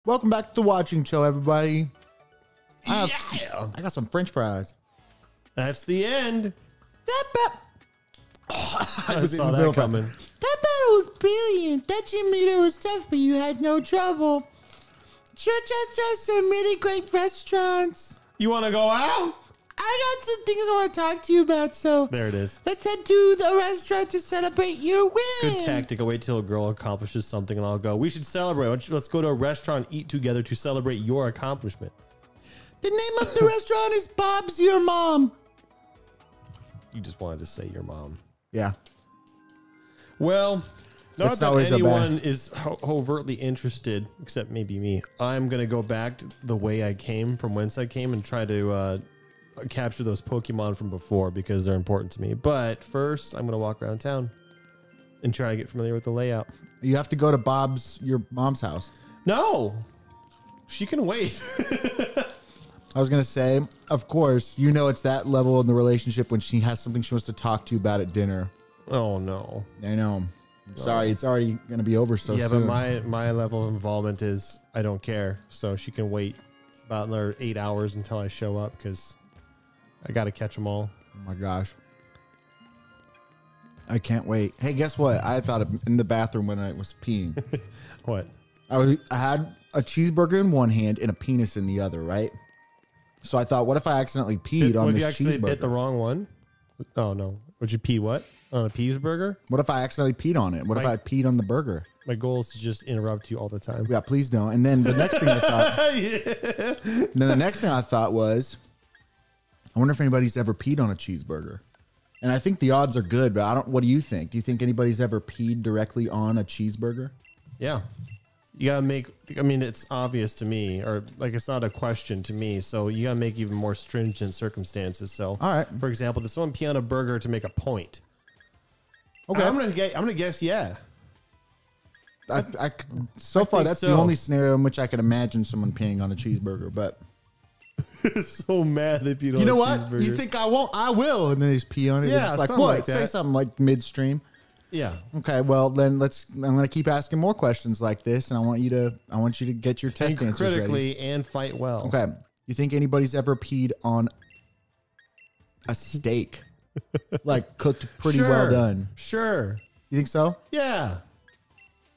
Welcome back to the watching show, everybody. I got some French fries. That's the end. I saw that coming. That battle was brilliant. That you made it was tough, but you had no trouble. Church has just some really great restaurants. You want to go out? I got some things I want to talk to you about, so There it is. let's head to the restaurant to celebrate your win. Good tactic. I'll wait till a girl accomplishes something and I'll go. We should celebrate. Let's go to a restaurant, eat together to celebrate your accomplishment. The name of the restaurant is Bob's Your Mom. You just wanted to say your mom. Yeah. Well, not It's that always a anyone is overtly interested, except maybe me. I'm going to go back to the way I came, from whence I came, and try to capture those Pokemon from before because they're important to me. But first, I'm going to walk around town and try to get familiar with the layout. You have to go to Bob's Your Mom's house. No, she can wait. I was going to say, of course, you know it's that level in the relationship when she has something she wants to talk to you about at dinner. Oh, no. I know. I'm sorry. It's already going to be over so soon. Yeah, but my level of involvement is I don't care. So she can wait about another 8 hours until I show up because I got to catch them all. Oh, my gosh. I can't wait. Hey, guess what? I thought in the bathroom when I was peeing. What? I had a cheeseburger in one hand and a penis in the other, right? So I thought, what if I accidentally peed on What if this you actually cheeseburger? bit the wrong one? Oh, no. Would you pee what? On a cheeseburger? What if I accidentally peed on it? What if I peed on the burger? My goal is to just interrupt you all the time. Yeah, please don't. And then the next thing I thought, then the next thing I thought was, I wonder if anybody's ever peed on a cheeseburger. And I think the odds are good, but I don't. What do you think? Do you think anybody's ever peed directly on a cheeseburger? Yeah. You gotta make, I mean, it's obvious to me, or like it's not a question to me. So you gotta make even more stringent circumstances. So, All right. for example, does someone pee on a burger to make a point? Okay. I'm gonna guess yeah. So far, think that's the so. only scenario in which I could imagine someone peeing on a cheeseburger. But So mad if you don't. you know what? You think I won't? I will. And then they just pee on it. Yeah, It's like, something what? like Say that. something like midstream. Yeah. Okay, well then I'm going to keep asking more questions like this, and I want you to get your test Think answers critically ready. and fight well. Okay, you think anybody's ever peed on a steak, like cooked pretty well done? Sure. You think so? Yeah.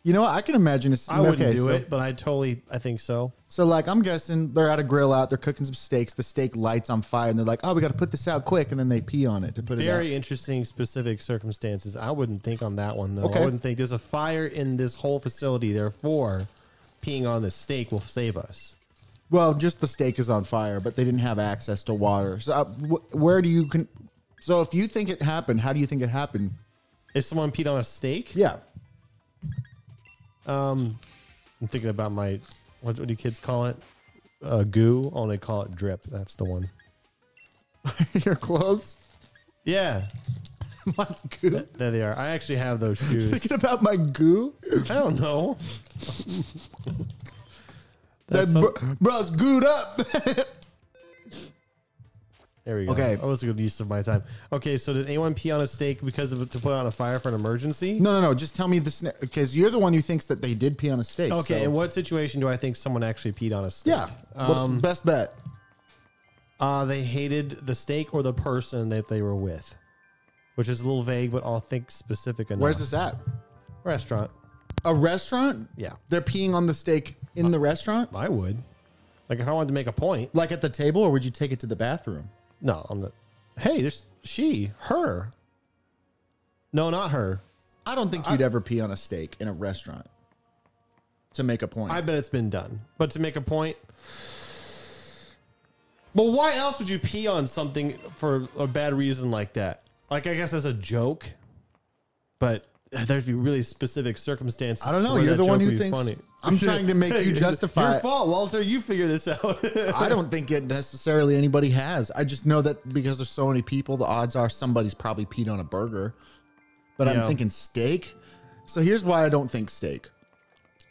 You know what? I can imagine. I wouldn't do it, but I think so. So like, I'm guessing they're at a grill out, they're cooking some steaks, the steak lights on fire, and they're like, oh, we got to put this out quick, and then they pee on it to put it out. Very interesting, specific circumstances. I wouldn't think on that one though. Okay. I wouldn't think there's a fire in this whole facility. Therefore, peeing on the steak will save us. Well, just the steak is on fire, but they didn't have access to water. So where do you So if you think it happened, how do you think it happened? If someone peed on a steak, Yeah. I'm thinking about my what do kids call it? Goo. Oh, they call it drip. That's the one. Your clothes? Yeah, My goo? there they are. I actually have those shoes. Thinking about my goo? I don't know. That bro's gooed up. There we go. Okay. That was a good use of my time. Okay, so did anyone pee on a steak because of it to put on a fire for an emergency? No. Just tell me because you're the one who thinks that they did pee on a steak. Okay, so. in what situation do I think someone actually peed on a steak? Yeah. Best bet. They hated the steak or the person that they were with, which is a little vague, but I'll think specific enough. Where's this at? Restaurant? A restaurant? Yeah, They're peeing on the steak in the restaurant? I would. Like if I wanted to make a point. Like at the table, or would you take it to the bathroom? No, on the. Hey, there's her. No, not her. I don't think you'd ever pee on a steak in a restaurant to make a point. I bet it's been done, but to make a point. But why else would you pee on something for a bad reason like that? Like, I guess as a joke, but there'd be really specific circumstances. I don't know. where You're that the one joke who would be thinks. funny. I'm trying to make you justify. Your fault, Walter. You figure this out. I don't think it necessarily anybody has. I just know that because there's so many people, the odds are somebody's probably peed on a burger. But I'm Yeah. thinking steak. So here's why I don't think steak.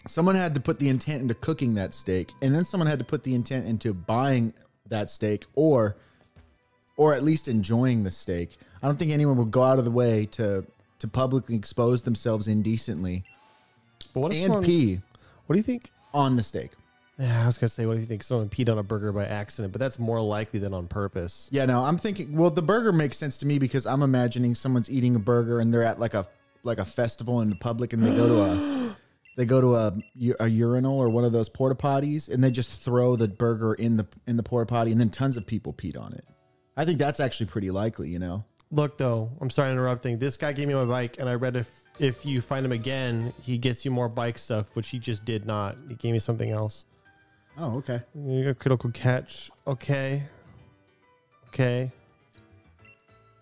Someone had to put the intent into cooking that steak, and then someone had to put the intent into buying that steak, or at least enjoying the steak. I don't think anyone would go out of the way to publicly expose themselves indecently But what if and someone- pee What do you think? on the steak. Yeah, I was gonna say, what do you think? Someone peed on a burger by accident, but that's more likely than on purpose. Yeah, no, I'm thinking. Well, the burger makes sense to me because I'm imagining someone's eating a burger and they're at like a festival in the public, and they go to a urinal or one of those porta potties, and they just throw the burger in the porta potty, and then tons of people peed on it. I think that's actually pretty likely, you know. Look, though, I'm sorry to interrupting. This guy gave me my bike, and I read if you find him again, he gets you more bike stuff, which he just did not. He gave me something else. Oh, okay. You got critical catch. Okay.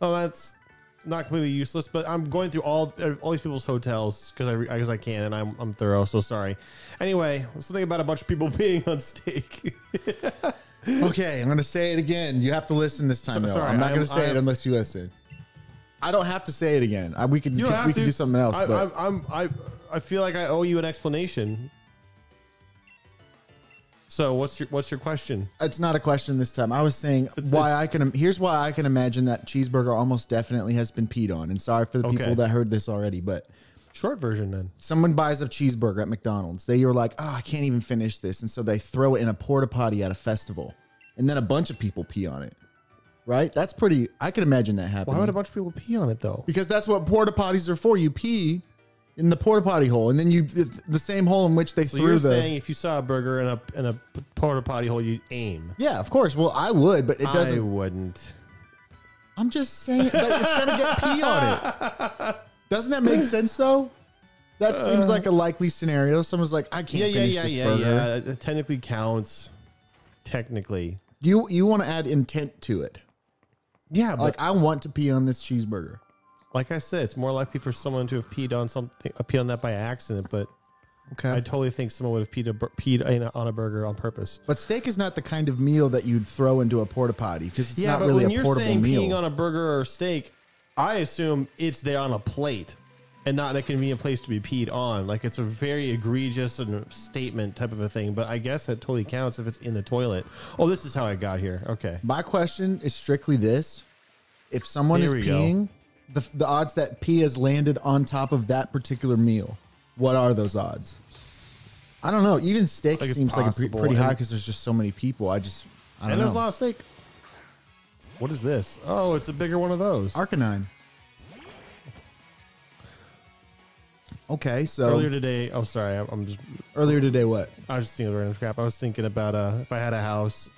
Oh, that's not completely useless, but I'm going through all these people's hotels because I can, and I'm thorough. So sorry. Anyway, something about a bunch of people peeing on steak. Okay, I'm gonna say it again. You have to listen this time, though. Sorry, I'm not gonna say it unless you listen. I don't have to say it again. We can do something else. I feel like I owe you an explanation. So what's your question? It's not a question this time. I was saying here's why I can imagine that cheeseburger almost definitely has been peed on. And sorry for the people that heard this already, but short version then. Someone buys a cheeseburger at McDonald's. They are like, oh, I can't even finish this. And so they throw it in a porta potty at a festival. And then a bunch of people pee on it. Right? That's pretty, I can imagine that happening. Why would a bunch of people pee on it though? Because that's what porta potties are for. You pee in the porta potty hole, and then the same hole in which they threw you're saying if you saw a burger in a porta potty hole, you'd aim. Yeah, of course. Well, I would, but it doesn't. I wouldn't. I'm just saying that it's gonna get pee on it. Doesn't that make sense though? That seems like a likely scenario. Someone's like, I can't finish this burger. Yeah, it technically counts. Technically. You want to add intent to it. Yeah, but like I want to pee on this cheeseburger. Like I said, it's more likely for someone to have peed on that by accident, but okay. I totally think someone would have peed on a burger on purpose. But steak is not the kind of meal that you'd throw into a porta potty because it's not really a portable meal. When you're saying peeing on a burger or steak, I assume it's there on a plate and not in a convenient place to be peed on. Like it's a very egregious statement type of a thing, but I guess that totally counts if it's in the toilet. Oh, this is how I got here. Okay. My question is strictly this. If someone is peeing, the odds that pee has landed on top of that particular meal, what are those odds? I don't know. Even steak seems like a pretty high because there's just so many people. I don't know. And there's a lot of steak. What is this? Oh, it's a bigger one of those. Arcanine. Okay, so earlier today. Oh, sorry. I'm just earlier today. What? I was just thinking of random crap. I was thinking about if I had a house,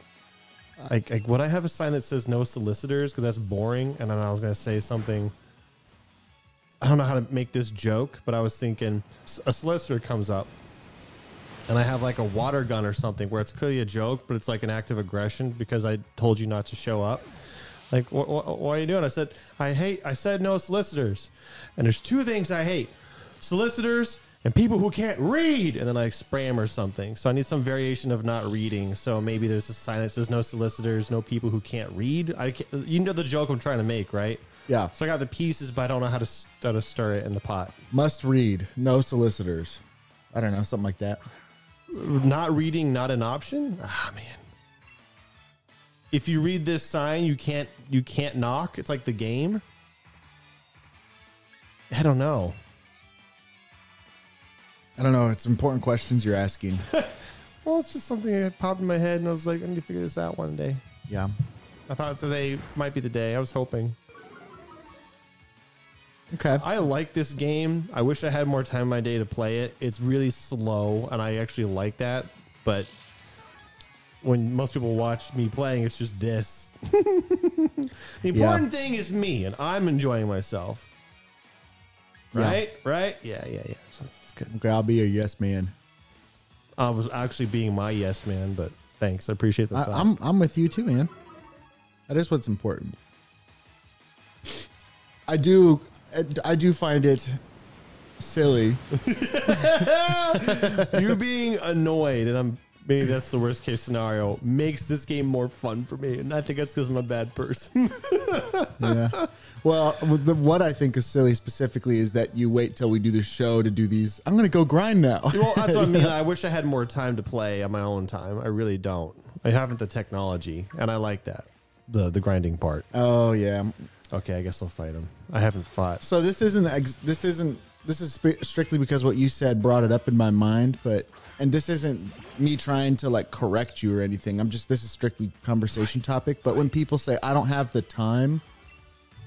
would I have a sign that says no solicitors? Because that's boring. And then I was going to say something. I don't know how to make this joke, but I was thinking a solicitor comes up and I have like a water gun or something where it's clearly a joke, but it's like an act of aggression because I told you not to show up. Like, what are you doing? I said no solicitors. And there's two things I hate: solicitors and people who can't read. And then I spray them or something. So I need some variation of not reading. So maybe there's a sign that says no solicitors, no people who can't read. You know the joke I'm trying to make, right? Yeah. So I got the pieces, but I don't know how to stir it in the pot. Must read, no solicitors. I don't know, something like that. Not reading, not an option? Ah, man. If you read this sign, you can't knock. It's like the game. I don't know. It's important questions you're asking. Well, it's just something that popped in my head, and I was like, I need to figure this out one day. Yeah. I thought today might be the day. I was hoping. Okay. I like this game. I wish I had more time in my day to play it. It's really slow, and I actually like that. But when most people watch me playing, it's just this. The important thing is me, and I'm enjoying myself. Right? Yeah. Right? Yeah. That's good. Okay, I'll be a yes man. I was actually being my yes man, but thanks. I appreciate the thought. I'm with you too, man. That is what's important. I do find it silly. You being annoyed, and maybe that's the worst case scenario, makes this game more fun for me. And I think that's because I'm a bad person. Yeah. Well, what I think is silly specifically is that you wait till we do the show to do these. I'm going to go grind now. Well, that's what I mean. I wish I had more time to play on my own time. I really don't. I haven't the technology, and I like that. The grinding part. Oh, yeah. Okay, I guess I'll fight him. I haven't fought. So this isn't this is strictly because what you said brought it up in my mind, and this isn't me trying to like correct you or anything. This is strictly conversation topic. But when people say I don't have the time,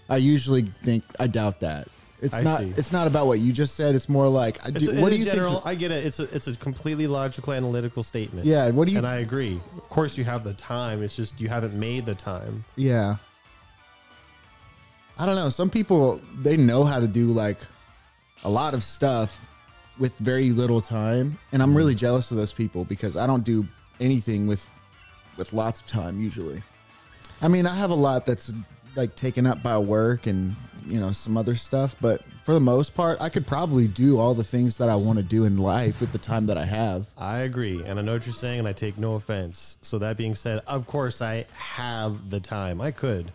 I usually think I doubt that. It's not about what you just said. It's more like, what do you think? I get it. It's a completely logical, analytical statement. Yeah. What do you? And I agree. Of course, you have the time. It's just you haven't made the time. Yeah. I don't know. Some people, they know how to do like a lot of stuff with very little time, and I'm really jealous of those people because I don't do anything with lots of time usually. I mean, I have a lot that's like taken up by work and some other stuff, but for the most part I could probably do all the things that I want to do in life with the time that I have. I agree, and I know what you're saying, and I take no offense. So that being said, of course I have the time. I could.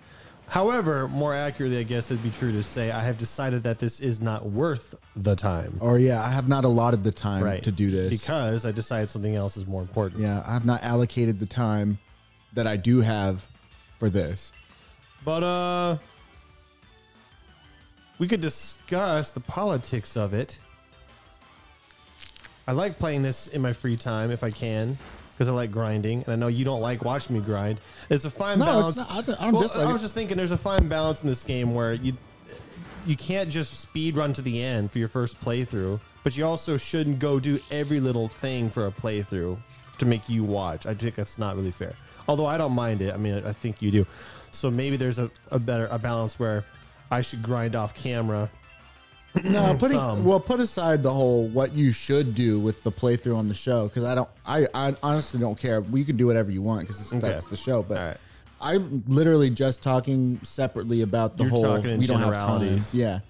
However, more accurately, I guess it'd be true to say I have decided that this is not worth the time. Or I have not allotted the time to do this because I decided something else is more important. Yeah, I have not allocated the time that I do have for this. But we could discuss the politics of it. I like playing this in my free time if I can, because I like grinding, and I know you don't like watching me grind. It's a fine balance. It's not, I don't dislike I was just thinking there's a fine balance in this game where you can't just speed run to the end for your first playthrough, but you also shouldn't go do every little thing for a playthrough to make you watch. I think that's not really fair. Although I don't mind it. I mean, I think you do. So maybe there's a balance where I should grind off camera. No, put aside the whole what you should do with the playthrough on the show, because I honestly don't care. We can do whatever you want because that's the show. But I'm literally just talking separately about the whole we don't have time. Yeah.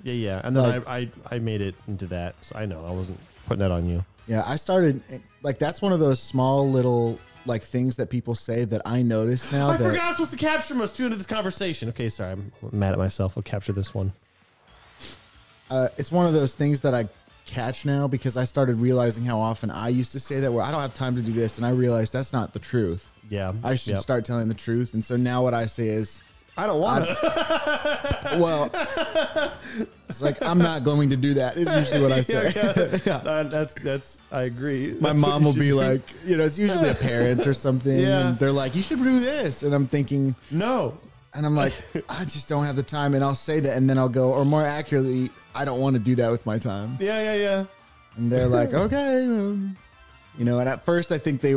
And then I made it into that, so I know I wasn't putting that on you. Yeah, I started like that's one of those small little like things that people say that I notice now. I forgot I was supposed to capture most into this conversation. Okay, sorry, I'm mad at myself. I'll capture this one. It's one of those things that I catch now because I started realizing how often I used to say that where I don't have time to do this, and I realized that's not the truth. Yeah, I should start telling the truth, and so now what I say is, I don't want to. Well, it's like I'm not going to do that. Is usually what I say. That's. I agree. My mom will be like, it's usually a parent or something, and they're like, "You should do this," and I'm thinking, no. And I'm like, I just don't have the time, and I'll say that, and then I'll go, or more accurately, I don't want to do that with my time. Yeah. And they're like, okay, and at first I think they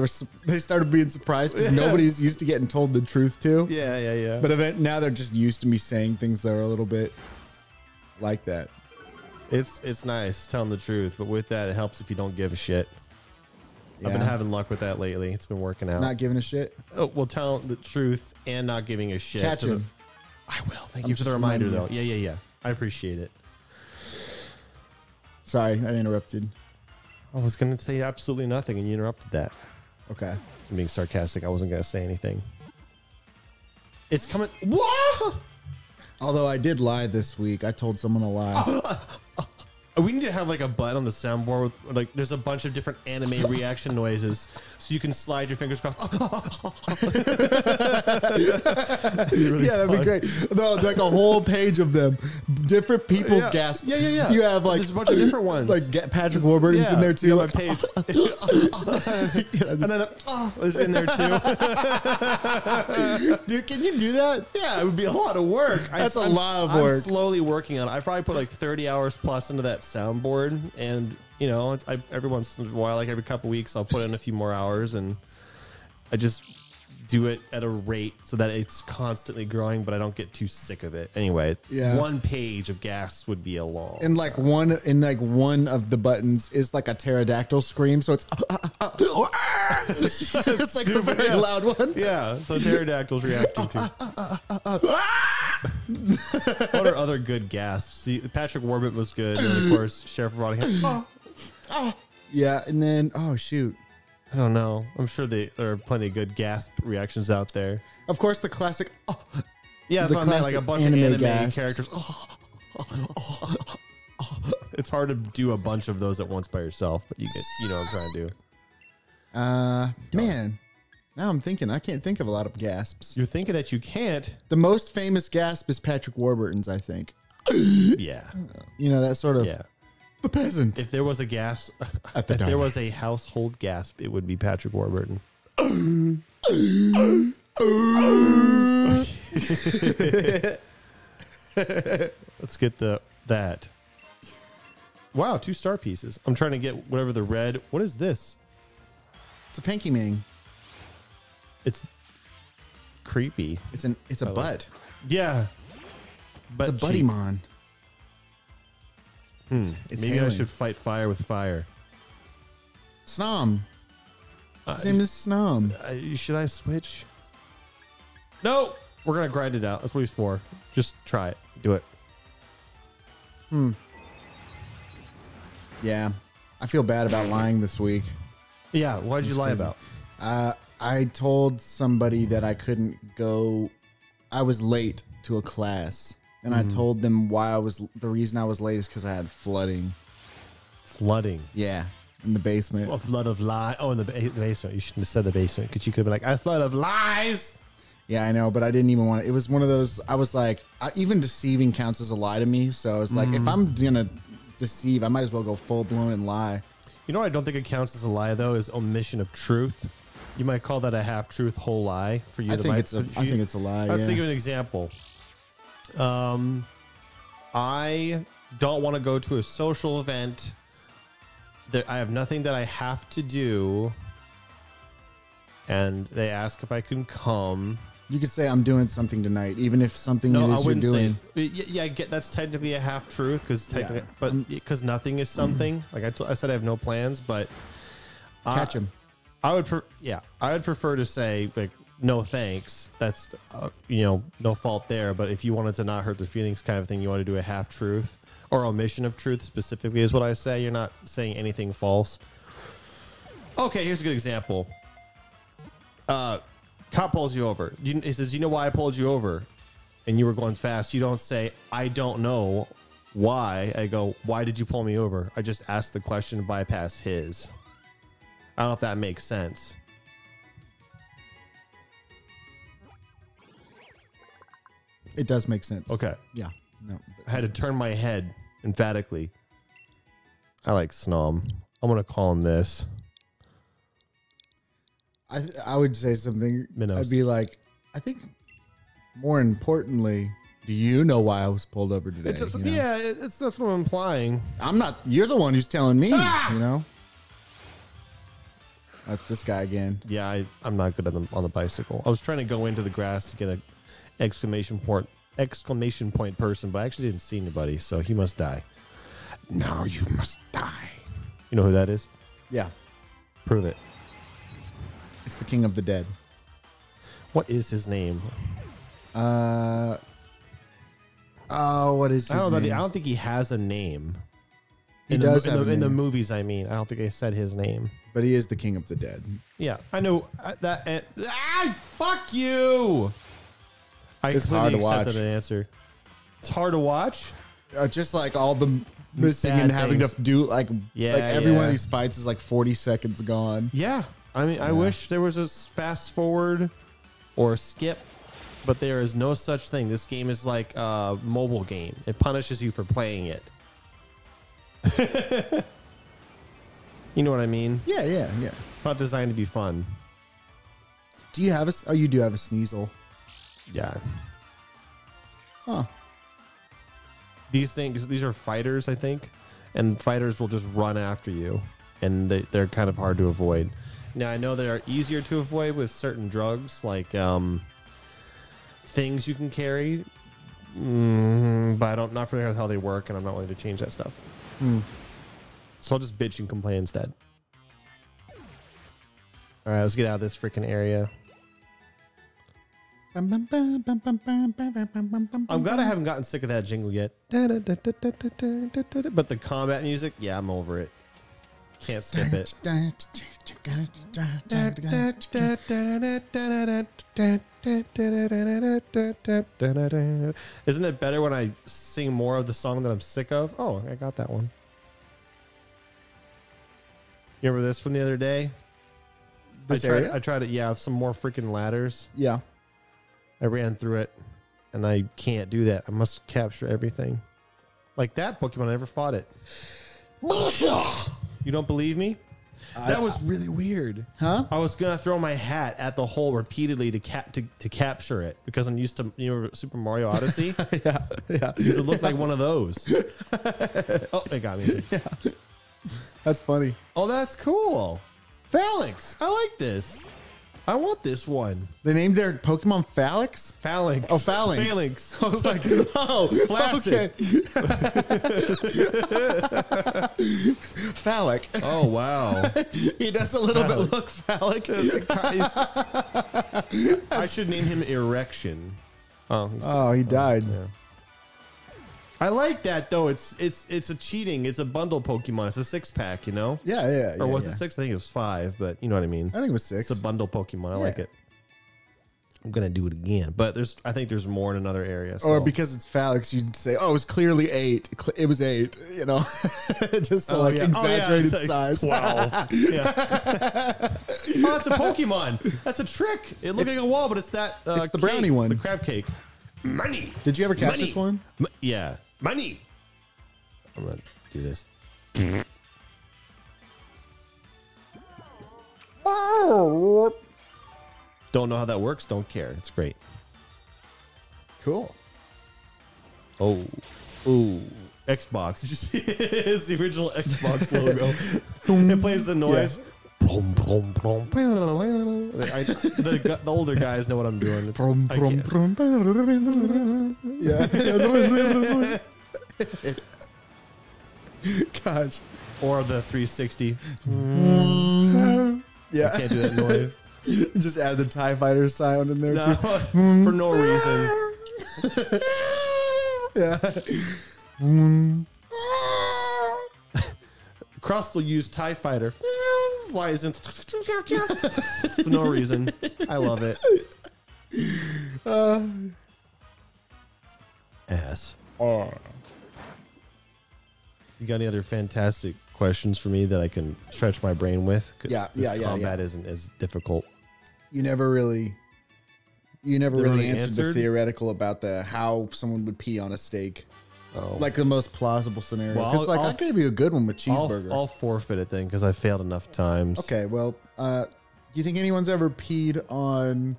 started being surprised because nobody's used to getting told the truth too. Yeah. But now they're just used to me saying things that are a little bit like that. It's nice telling the truth, but with that, it helps if you don't give a shit. Yeah. I've been having luck with that lately. It's been working out. Not giving a shit? Oh, well, telling the truth and not giving a shit. Catch him. I will. Thank you for the reminder, though. Yeah. I appreciate it. Sorry, I interrupted. I was going to say absolutely nothing, and you interrupted that. Okay. I'm being sarcastic. I wasn't going to say anything. It's coming. What? Although I did lie this week. I told someone a lie. We need to have like a button on the soundboard with like there's a bunch of different anime reaction noises, so you can slide your fingers across. Really that'd be great. No, like a whole page of them, different people's gasps. Yeah. You have like there's a bunch of different ones. Like Patrick Warburton's in there too. My page, and then it's in there too. Dude, can you do that? Yeah, it would be a lot of work. That's a lot of work. I'm slowly working on it. I probably put like 30 hours plus into that soundboard, and every once in a while, like every couple weeks, I'll put in a few more hours, and I just do it at a rate so that it's constantly growing, but I don't get too sick of it. Anyway, one page of gas would be a long. And like one of the buttons is like a pterodactyl scream, so it's it's like a very loud one. Yeah, so pterodactyls reacting to. What are other good gasps? See, Patrick Warburton was good, and then of course Sheriff Rottingham. Yeah, and then shoot. I don't know. I'm sure there are plenty of good gasp reactions out there. Of course, the classic. Yeah, that's what I meant. Like a bunch of anime characters. It's hard to do a bunch of those at once by yourself, but you know what I'm trying to do. Man, now I'm thinking I can't think of a lot of gasps. You're thinking that you can't. The most famous gasp is Patrick Warburton's, I think. Yeah. That sort of. Yeah. The peasant. If there was a gas, At the if there diner. was a household gasp, it would be Patrick Warburton. Let's get that. Wow, 2 star pieces. I'm trying to get whatever the red. What is this? It's a Panky Mang. It's creepy. It's a butt. Yeah. But It's a buddy mon. It's Maybe I hailing. should fight fire with fire. Snom. His name is Snom. Should I switch? No, we're gonna grind it out. That's what he's for. Just try it. Do it. Yeah. I feel bad about lying this week. Yeah. Why'd you lie crazy. about? I told somebody that I couldn't go. I was late to a class, and I told them the reason I was late is because I had flooding. Flooding. Yeah, in the basement. A flood of lies. Oh, in the basement. You shouldn't have said the basement because you could have been like, a flood of lies. Yeah, I know, but I didn't even want it. It was one of those. I was like, even deceiving counts as a lie to me. So I was like, if I'm gonna deceive, I might as well go full blown and lie. You know what I don't think it counts as a lie though is omission of truth. You might call that a half truth, whole lie for you. I think it's a lie. Let's Yeah. think of an example. I don't want to go to a social event. I have nothing that I have to do, and they ask if I can come. You could say I'm doing something tonight, even if something No, it I is you're wouldn't doing. say it. Yeah, I get that's technically a half truth because Yeah. but because nothing is something. Like I said, I have no plans, but Catch him. I would prefer to say like no thanks. That's no fault there. But if you wanted to not hurt their feelings, kind of thing, you want to do a half truth or omission of truth specifically is what I say. You're not saying anything false. Okay, here's a good example. Cop pulls you over. He says, "You know why I pulled you over?" And you were going fast. You don't say, "I don't know why." I go, "Why did you pull me over?" I just asked the question to bypass his. I don't know if that makes sense. It does make sense. Okay. Yeah. No. I had to turn my head emphatically. I like Snom. I'm going to call him this. I would say something. Minos. I'd be like, I think more importantly, do you know why I was pulled over today? You know? Yeah, that's what I'm implying. I'm not. You're the one who's telling me. You know. That's this guy again. Yeah, I'm not good on the bicycle. I was trying to go into the grass to get an exclamation point person, but I actually didn't see anybody, so he must die. Now you must die. You know who that is? Yeah. Prove it. It's the king of the dead. What is his name? What is his I name? don't think he has a name. He does have a in the name. movies. I mean, I don't think I said his name. But he is the king of the dead. Yeah, I know that. Fuck you! It's hard to watch. Accepted an answer. It's hard to watch. Just like all the missing Bad and having things. to do like Yeah, every one yeah. of these fights is like 40 seconds gone. Yeah, I mean, I wish there was a fast forward or skip, but there is no such thing. This game is like a mobile game. It punishes you for playing it. You know what I mean? Yeah. It's not designed to be fun. Do you have a? Oh, you do have a Sneasel. Yeah. Huh. These are fighters, I think, and fighters will just run after you, and they're kind of hard to avoid. Now, I know they are easier to avoid with certain drugs, like things you can carry, but I'm not familiar with how they work, and I'm not willing to change that stuff. So I'll just bitch and complain instead. All right, let's get out of this freaking area. I'm glad I haven't gotten sick of that jingle yet. But the combat music, yeah, I'm over it. Can't skip it. Isn't it better when I sing more of the song that I'm sick of? Oh, I got that one. You remember this from the other day? I tried it, yeah, some more freaking ladders. Yeah. I ran through it, and I can't do that. I must capture everything. Like that Pokemon, I never fought it. You don't believe me? That was really weird. Huh? I was gonna throw my hat at the hole repeatedly to capture it because I'm used to Super Mario Odyssey. Yeah. Because it looked like one of those. Oh, it got me. Yeah. That's funny. Oh, that's cool. Phalanx. I like this. I want this one. They named their Pokemon Phalanx? Phalanx. Oh, Phalanx. Phalanx. I was like, oh, Flaccid. okay. Phallic. Oh, wow. He does a little bit look phallic. I should name him Erection. Oh, He died. Yeah. I like that though. It's a cheating. It's a bundle Pokemon. It's a 6-pack, you know? Yeah. Or was it 6? I think it was 5, but you know what I mean. I think it was 6. It's a bundle Pokemon. I like it. I'm gonna do it again, but I think there's more in another area. So. Or because it's phalanx, you'd say, "Oh, it was clearly 8. It was 8." You know, just to exaggerated size. 12. Yeah. Oh, that's a Pokemon. That's a trick. It looked like a wall, but it's that. It's the brownie one, the crab cake. Money. Did you ever catch this one? Yeah, money. I'm gonna do this. Don't know how that works. Don't care. It's great. Cool. Oh, Xbox. Did you see it? It's the original Xbox logo. It plays the noise. Yeah. The older guys know what I'm doing. Yeah. Gosh. Or the 360. Yeah. I can't do that noise. Just add the TIE Fighter sound in there too. For no reason. Yeah. Crust will use TIE Fighter. Flies in for no reason. I love it. Ass. You got any other fantastic questions for me that I can stretch my brain with? Yeah. Combat isn't as difficult. You never really answered the answered? theoretical about how someone would pee on a steak. Oh. Like the most plausible scenario. Well, Because I gave you a good one with cheeseburger. I'll forfeit it then because I failed enough times. Okay, well, do you think anyone's ever peed on?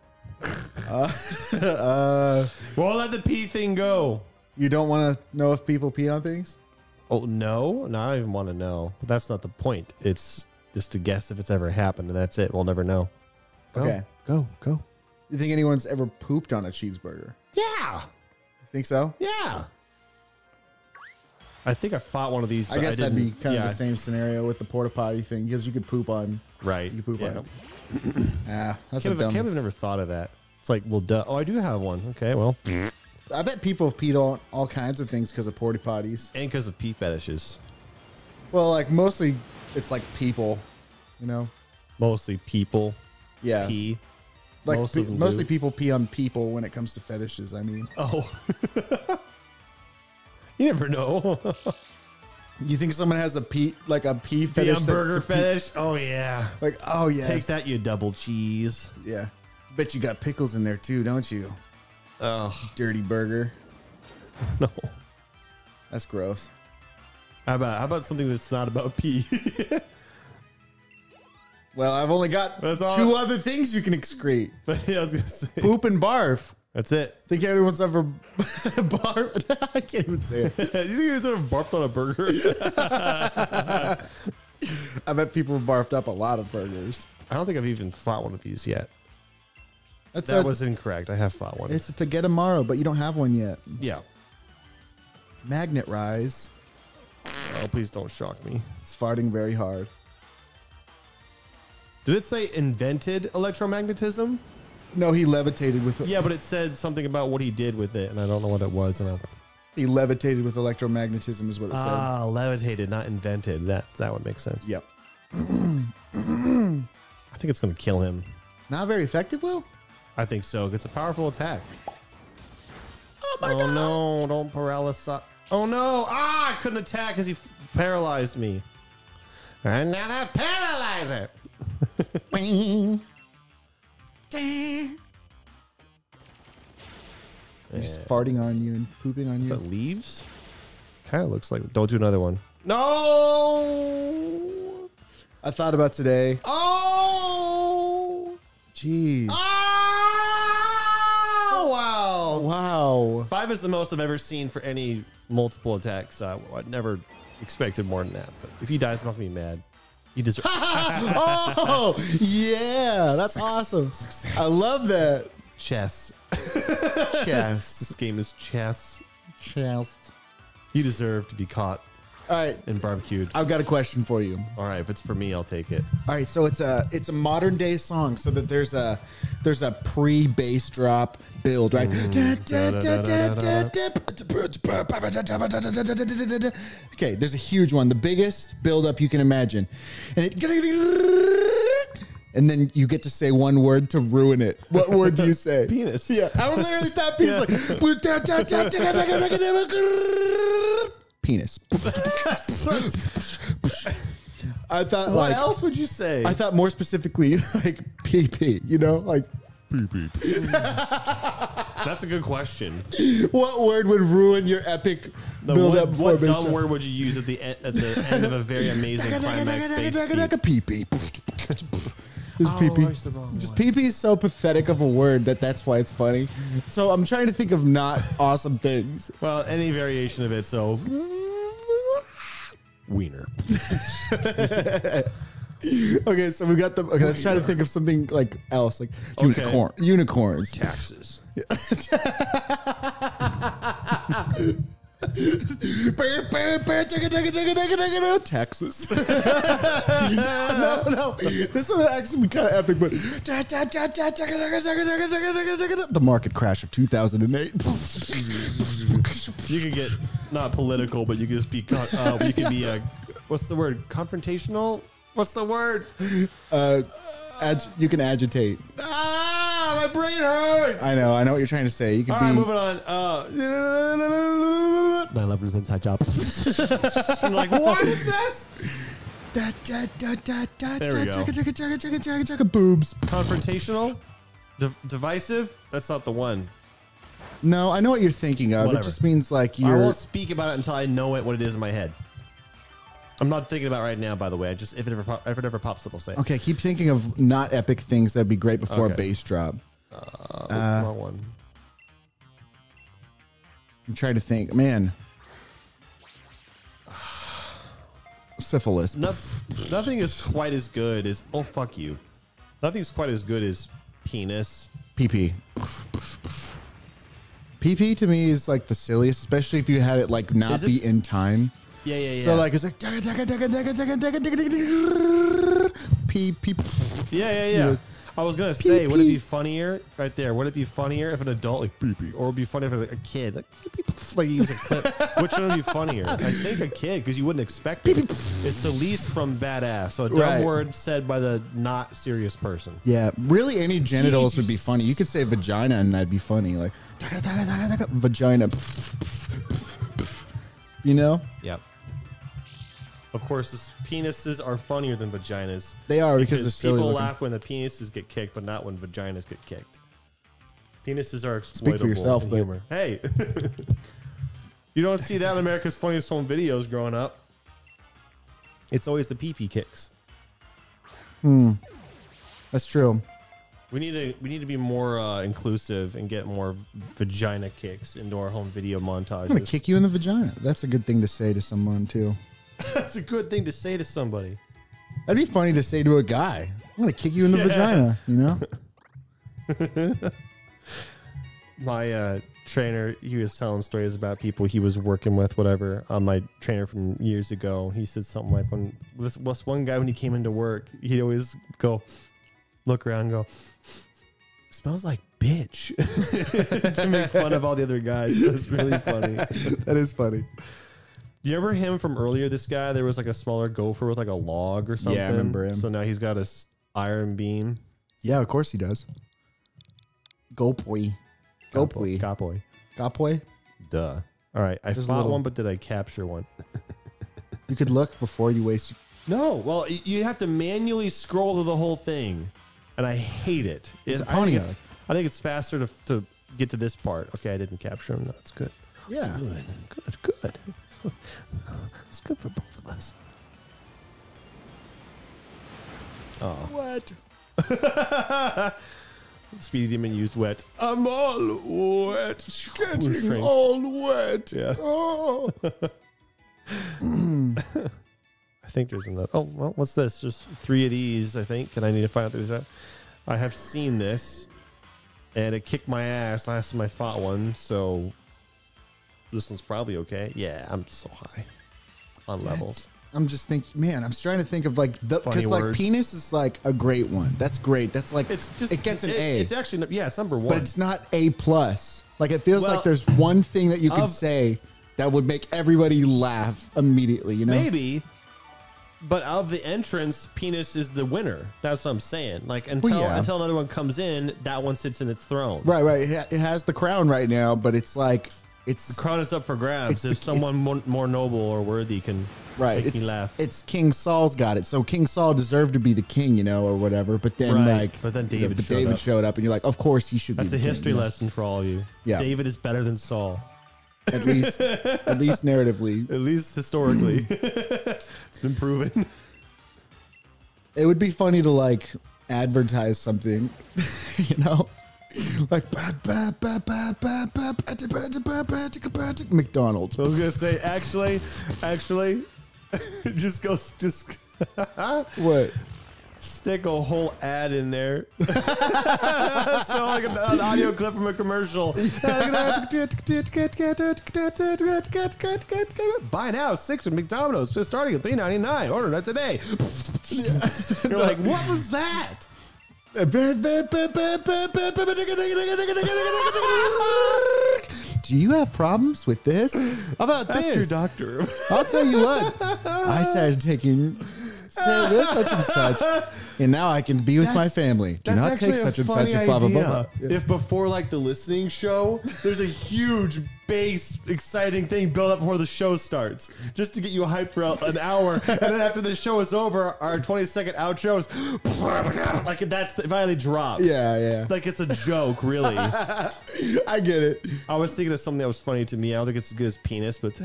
Well, let the pee thing go. You don't want to know if people pee on things? Oh no, I don't even want to know. But that's not the point. It's just to guess if it's ever happened, and that's it. We'll never know. Okay, go. You think anyone's ever pooped on a cheeseburger? Yeah. You think so? Yeah. I think I fought one of these. I guess that'd be kind of the same scenario with the porta potty thing because you could poop on. Right. You could poop on it. That's I can't believe I've never thought of that. It's like, well, duh. Oh, I do have one. Okay, well. I bet people have peed on all kinds of things because of porta potties. And because of pee fetishes. Well, like mostly it's like people, you know? Mostly people. Yeah. Pee. Like mostly do. people pee on people when it comes to fetishes, I mean. Oh. You never know. You think someone has a pee fetish? The burger fetish? Oh, yeah. Like, oh, yes. Take that, you double cheese. Yeah. Bet you got pickles in there too, don't you? Oh. Dirty burger. No. That's gross. How about something that's not about pee? Well, I've only got 2 other things you can excrete. But yeah, I was gonna say. Poop and barf. That's it. Think anyone's ever barfed? I can't even say it. You think anyone's ever barfed on a burger? I bet people have barfed up a lot of burgers. I don't think I've even fought one of these yet. That was incorrect. I have fought one. It's a to get tomorrow, but you don't have one yet. Yeah. Magnet rise. Oh, please don't shock me. It's farting very hard. Did it say invented electromagnetism? No, he levitated with it. Yeah, but it said something about what he did with it, and I don't know what it was. He levitated with electromagnetism is what it said. Ah, levitated, not invented. That would make sense. Yep. I think it's going to kill him. Not very effective, Will? I think so. It's a powerful attack. Oh, my God. Oh, no. Don't paralyze. Oh, no. Ah, I couldn't attack because he paralyzed me. Another paralyzer. Just farting on you and pooping on Is you. that leaves? Kind of looks like. Don't do another one. No. I thought about today. Oh. Jeez. Oh. Wow. Wow. 5 is the most I've ever seen for any multiple attacks. I never expected more than that. But if he dies, I'm not going to be mad. You deserve. Oh, yeah. That's awesome. Success. I love that. Chess. Chess. This game is chess. Chess. You deserve to be caught All right. and barbecued. I've got a question for you. All right, if it's for me, I'll take it. All right, so it's a modern day song, so that there's a pre bass drop build, right? Okay, there's a huge one, the biggest build up you can imagine, and then you get to say one word to ruin it. What word do you say? Penis. Yeah, I literally thought penis. Like penis. I thought What like else would you say? I thought more specifically like PP, you know, like PP. That's a good question. What word would ruin your epic build up? What dumb word would you use at the end of a very amazing climax bass beat? PP. PP. Just PP is so pathetic of a word that's why it's funny. So I'm trying to think of not awesome things. Well, any variation of it. So, wiener. Okay, so we got the. Okay, let's try to think of something like else, like unicorns. Taxes. Texas. No. This one would actually be kind of epic, but the market crash of 2008. You could get not political, but you could just be. You could be. What's the word? Confrontational. What's the word? You can agitate. Ah, my brain hurts. I know what you're trying to say. You can All be right, moving on. 9/11 inside job. I'm like, what is this? There we go. Boobs. Confrontational, divisive. That's not the one. No, I know what you're thinking of. Whatever. It just means like I you're. won't speak about it until I know what it is in my head. I'm not thinking about it right now, by the way. I just if it ever pops up, I'll say it. Okay, keep thinking of not epic things that'd be great before a Okay. bass drop. Wrong one. I'm trying to think, man. Syphilis. Nothing is quite as good as fuck you. Nothing's quite as good as penis. PP. PP to me is like the silliest, especially if you had it like not Is it? be in time. Yeah. So like it's like P. Yeah. I was gonna say, would it be funnier right there? Would it be funnier if an adult like beep beep, or would it be funnier if a kid like beep, beep, like he used a clip? Which one would be funnier? I think a kid, because you wouldn't expect it. It's the least from badass. So a dumb Right. word said by the not serious person. Yeah, really any genitals would be Jesus. funny. You could say vagina and that'd be funny. Like vagina. You know? Yep. Of course, penises are funnier than vaginas. They are because they're silly people looking. laugh when the penises get kicked, but not when vaginas get kicked. Penises are Speak for exploitable yourself, in but- humor. Hey, you don't see that in America's Funniest Home Videos growing up. It's always the pee-pee kicks. That's true. We need to be more inclusive and get more vagina kicks into our home video montages. I'm gonna kick you in the vagina. That's a good thing to say to someone too. That's a good thing to say to somebody. That'd be funny to say to a guy. I'm gonna kick you in the vagina. You know? My trainer, he was telling stories about people he was working with, whatever. My trainer from years ago, he said something like, when this one guy, when he came into work, he'd always go, look around and go, smells like bitch, to make fun of all the other guys. It was really funny. That is funny. Do you remember him from earlier? This guy, there was like a smaller gopher with like a log or something. Yeah, I remember him. So now he's got a iron beam. Yeah, of course he does. Gopoi. Gopoi. Gopoi. Gopoi. Duh. All right. I There's a fought little- one, but did I capture one? You could look before you waste. No. Well, you have to manually scroll through the whole thing, and I hate it. It's a I think Pontiac. I think it's faster to get to this part. Okay, I didn't capture him. That's good. Yeah. Good. It's good for both of us. Oh. What? Speedy Demon used wet. I'm all wet. Getting all wet. Yeah. Oh. I think there's another. Oh, well, what's this? Just 3 of these, I think. And I need to find out there's that. I have seen this, and it kicked my ass last time I fought one. So this one's probably okay. Yeah, I'm so high on levels. I'm just thinking, man, I'm trying to think of like the, because like penis is like a great one. That's great. That's like, it's just, it gets an A. It's actually, yeah, it's number 1. But it's not A plus. Like it feels like there's one thing that you could say that would make everybody laugh immediately, you know? Maybe. But of the entrance, penis is the winner. That's what I'm saying. Like until another one comes in, that one sits in its throne. Right. It has the crown right now, but it's like the crown is up for grabs. If someone more noble or worthy can make me laugh. It's King Saul's got it. So King Saul deserved to be the king, you know, or whatever. But then David showed up, and you're like, of course he should. That's be the a history king, lesson for all of you. Yeah, David is better than Saul. At least narratively. At least historically. It's been proven. It would be funny to like advertise something, you know? Like McDonald's. I was gonna say actually just what? Stick a whole ad in there. So like an audio clip from a commercial. Buy now 6 with McDonald's, just starting at $3.99. Order that today. You're like, what was that? Do you have problems with this? How about Ask this? your doctor. I'll tell you what. I started taking this such and such, and now I can be with my family. Do not take such and such and blah blah blah. If before like the listening show, there's a huge bass exciting thing built up before the show starts, just to get you hyped for an hour, and then after the show is over, our 20-second outro is like that's it finally drops. Yeah. Like it's a joke, really. I get it. I was thinking of something that was funny to me. I don't think it's as good as penis, but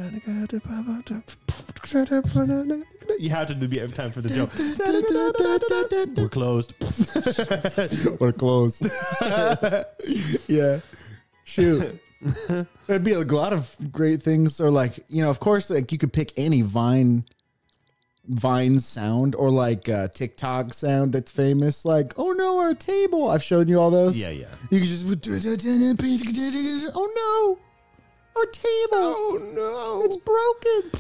you have to be every time for the joke. We're closed. We're closed. Yeah. Shoot. There'd be a lot of great things, or like, you know, of course, like you could pick any Vine sound, or like TikTok sound that's famous, like, oh no, our table. I've shown you all those. Yeah. You can just, oh no, our table. Oh no, it's broken.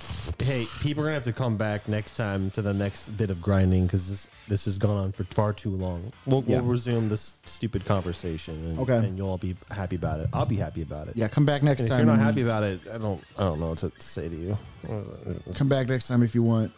Hey, people are gonna have to come back next time to the next bit of grinding, because this has gone on for far too long. We'll resume this stupid conversation, and you'll all be happy about it. I'll be happy about it. Yeah, come back next time. If you're not happy about it, I don't know what to say to you. Come back next time if you want.